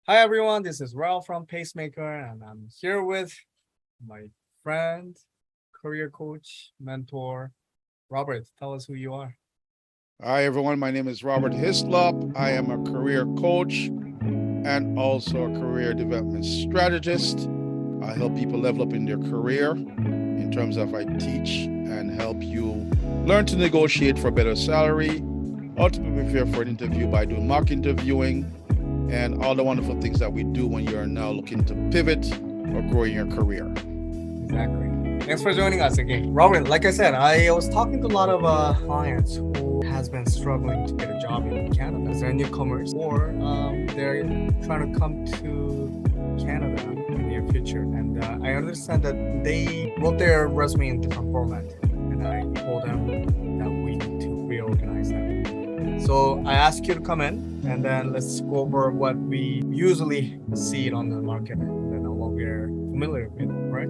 Hi everyone, this is Ralph from Pacemaker, and I'm here with my friend, career coach, mentor, Robert. Tell us who you are. Hi, everyone. My name is Robert Hislop. I am a career coach and also a career development strategist. I help people level up in their career in terms of I teach and help you learn to negotiate for a better salary, how to prepare for an interview by doing mock interviewing, and all the wonderful things that we do when you're now looking to pivot or grow in your career. Exactly. Thanks for joining us again. Robert, like I said, I was talking to a lot of clients who has been struggling to get a job in Canada as they're newcomers or they're trying to come to Canada in the near future. And I understand that they wrote their resume in different format. And I told them that we need to reorganize that. So I asked you to come in and then let's go over what we usually see it on the market and then what we're familiar with, right?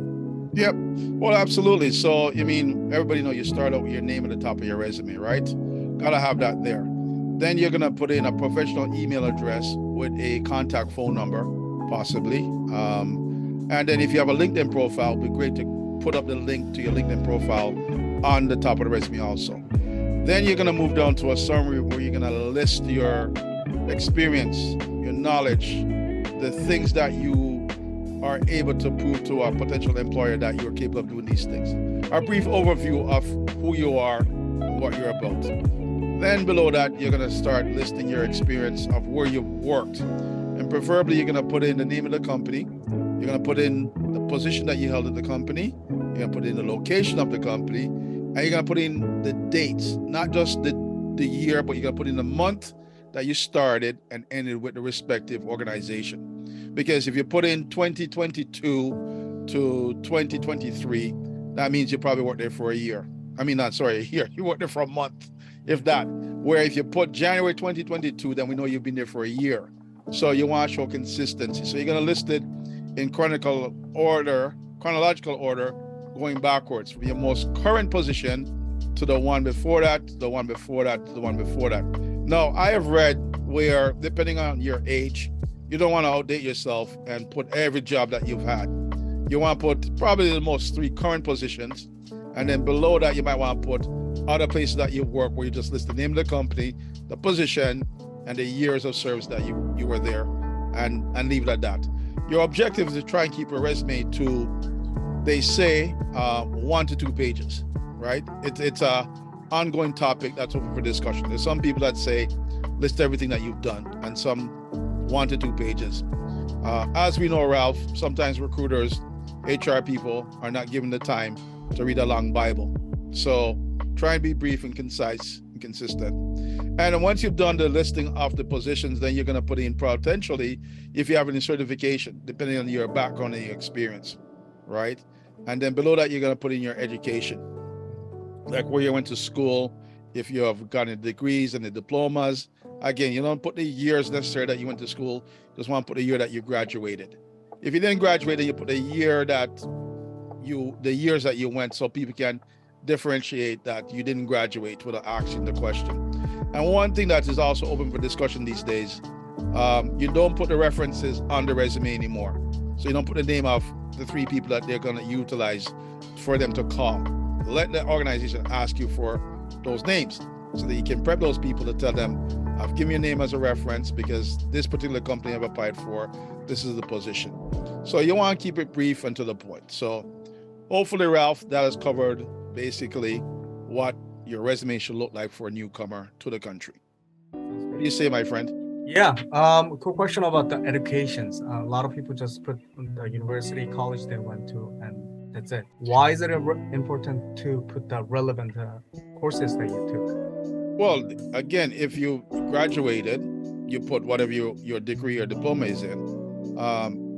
Yep. Well, absolutely. So, everybody know you start out with your name at the top of your resume, right? Gotta have that there. Then you're gonna put in a professional email address with a contact phone number, possibly. And then if you have a LinkedIn profile, it'd be great to put up the link to your LinkedIn profile on the top of the resume also. Then you're gonna move down to a summary where you're gonna list your experience, your knowledge, the things that you are able to prove to a potential employer that you're capable of doing these things. A brief overview of who you are and what you're about. Then below that, you're gonna start listing your experience of where you've worked. And preferably you're gonna put in the name of the company. You're gonna put in the position that you held at the company. You're gonna put in the location of the company. And you're gonna put in the dates, not just the year, but you're gonna put in the month that you started and ended with the respective organization. Because if you put in 2022 to 2023, that means you probably worked there for a year. A year. You worked there for a month, if that. Where if you put January 2022, then we know you've been there for a year. So you want to show consistency. So you're going to list it in chronological order, going backwards from your most current position to the one before that, to the one before that, to the one before that. Now, I have read where, depending on your age, you don't want to outdate yourself and put every job that you've had. You want to put probably the most 3 current positions. And then below that, you might want to put other places that you've worked where you just list the name of the company, the position, and the years of service that you were there and leave it at that. Your objective is to try and keep your resume to, they say, 1 to 2 pages, right? It's a ongoing topic that's open for discussion. There's some people that say, list everything that you've done, and some 1 to 2 pages. As we know, Ralph, sometimes recruiters, HR people are not given the time to read a long Bible. So try and be brief and concise and consistent. And then once you've done the listing of the positions, then you're going to put in potentially if you have any certification, depending on your background and your experience, right? And then below that, you're going to put in your education, like where you went to school, if you have gotten degrees and the diplomas. Again, you don't put the years necessary that you went to school, just want to put the year that you graduated. If you didn't graduate, then you put the years that you went so people can differentiate that you didn't graduate without asking the question. And one thing that is also open for discussion these days, you don't put the references on the resume anymore. So you don't put the name of the 3 people that they're going to utilize for them to call. Let the organization ask you for those names so that you can prep those people to tell them, I've given your name as a reference because this particular company I've applied for, this is the position. So you want to keep it brief and to the point. So hopefully, Ralph, that has covered basically what your resume should look like for a newcomer to the country. What do you say, my friend? Yeah. Quick question about the educations. A lot of people just put the university, college they went to, and that's it. Why is it important to put the relevant courses that you took? Well, again, if you graduated, you put whatever your degree or diploma is in.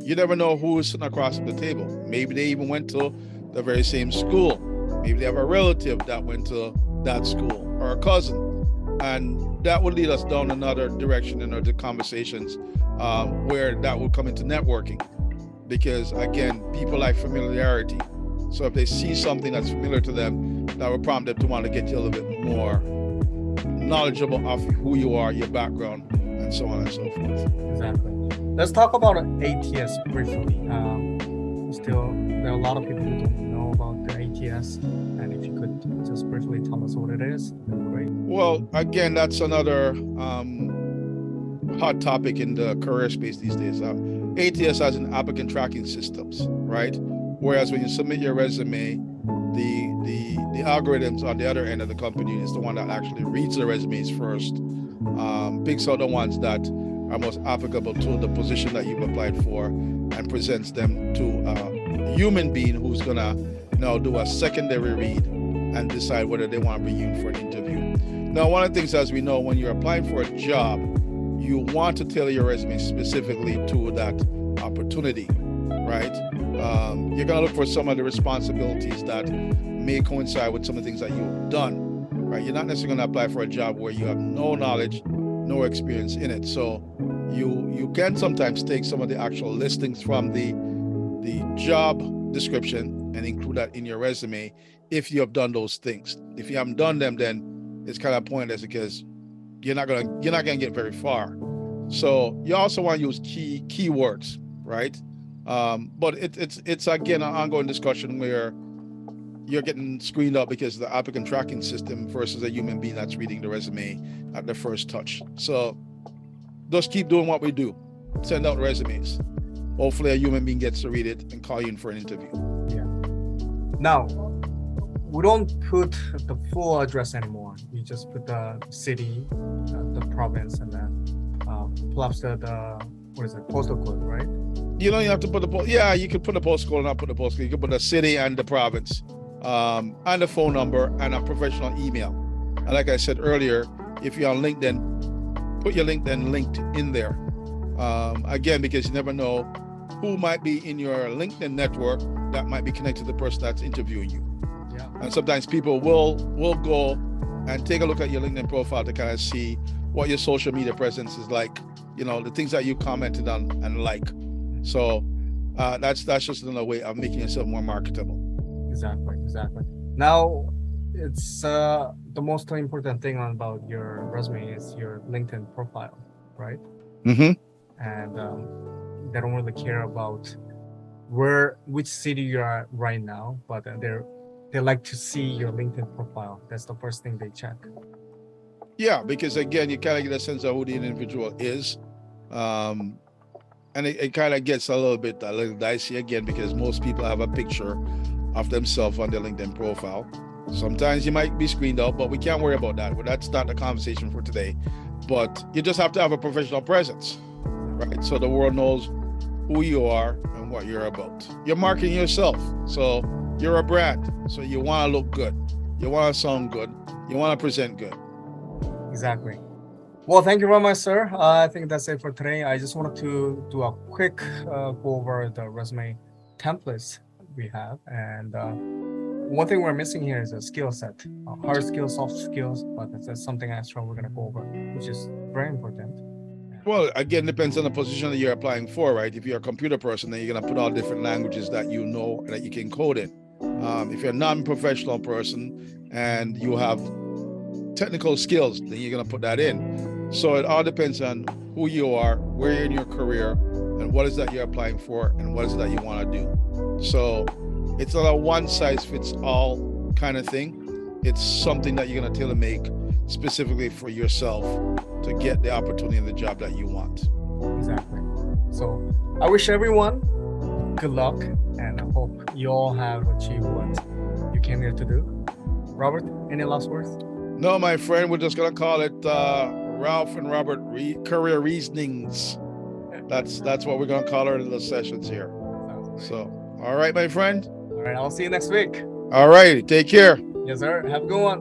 You never know who is sitting across the table. Maybe they even went to the very same school. Maybe they have a relative that went to that school or a cousin. And that would lead us down another direction in our conversations where that would come into networking. Because again, people like familiarity. So if they see something that's familiar to them, that will prompt them to want to get you a little bit more knowledgeable of who you are, your background, and so on and so forth. Exactly. let's talk about ATS briefly. Still, there are a lot of people who don't know about the ATS, and if you could just briefly tell us what it is, that'd be great. Well, again, that's another hot topic in the career space these days. ATS has an applicant tracking systems, right? Whereas when you submit your resume, the algorithms on the other end of the company is the one that actually reads the resumes first, picks out the ones that are most applicable to the position that you've applied for, and presents them to a human being who's gonna now do a secondary read and decide whether they want to bring you in for an interview. Now, one of the things, as we know, when you're applying for a job, you want to tailor your resume specifically to that opportunity, right? You're gonna look for some of the responsibilities that may coincide with some of the things that you've done, right? You're not necessarily gonna apply for a job where you have no knowledge, no experience in it. So you can sometimes take some of the actual listings from the job description and include that in your resume if you have done those things. If you haven't done them, then it's kind of pointless because you're not gonna get very far. So you also want to use keywords, right? But it's again an ongoing discussion where you're getting screened up because of the applicant tracking system versus a human being that's reading the resume at the first touch. So just keep doing what we do. Send out resumes. Hopefully a human being gets to read it and call you in for an interview. Yeah. Now, we don't put the full address anymore. We just put the city, the province, and then plus the what is it, postal code, right? You don't have to put you could put the postcode and not put the postcode. You could put the city and the province, and the phone number and a professional email. And like I said earlier, if you're on LinkedIn, put your LinkedIn linked in there. Again, because you never know who might be in your LinkedIn network that might be connected to the person that's interviewing you. Yeah. And sometimes people will go and take a look at your LinkedIn profile to kind of see what your social media presence is like, the things that you commented on and like. So that's just another way of making yourself more marketable. Exactly. Now, it's the most important thing about your resume is your LinkedIn profile, right? Mm-hmm. And they don't really care about which city you are right now, but they like to see your LinkedIn profile. That's the first thing they check. Yeah, because again, you kind of get a sense of who the individual is. And it kind of gets a little dicey again, because most people have a picture of themselves on their LinkedIn profile. Sometimes you might be screened out, but we can't worry about that. Well, that's not the conversation for today. But you just have to have a professional presence, right? So the world knows who you are and what you're about. You're marketing yourself. So you're a brand. So you want to look good. You want to sound good. You want to present good. Exactly. Well, thank you very much, sir. I think that's it for today. I just wanted to do a quick go over the resume templates we have. And one thing we're missing here is a skill set, hard skills, soft skills, but that's something extra we're going to go over, which is very important. Well, again, depends on the position that you're applying for, right? If you're a computer person, then you're going to put all different languages that you know and that you can code in. If you're a non-professional person and you have technical skills, then you're going to put that in. So it all depends on who you are, where you're in your career, and what is that you're applying for, and what is it that you want to do. So it's not a one-size-fits-all kind of thing. It's something that you're going to tailor make specifically for yourself to get the opportunity and the job that you want. Exactly. So I wish everyone good luck, and I hope you all have achieved what you came here to do. Robert, any last words? No, my friend, we're just going to call it Ralph and Robert Career Reasonings. That's what we're going to call our little sessions here. So, all right, my friend. All right, I'll see you next week. All right, take care. Yes, sir. Have a good one.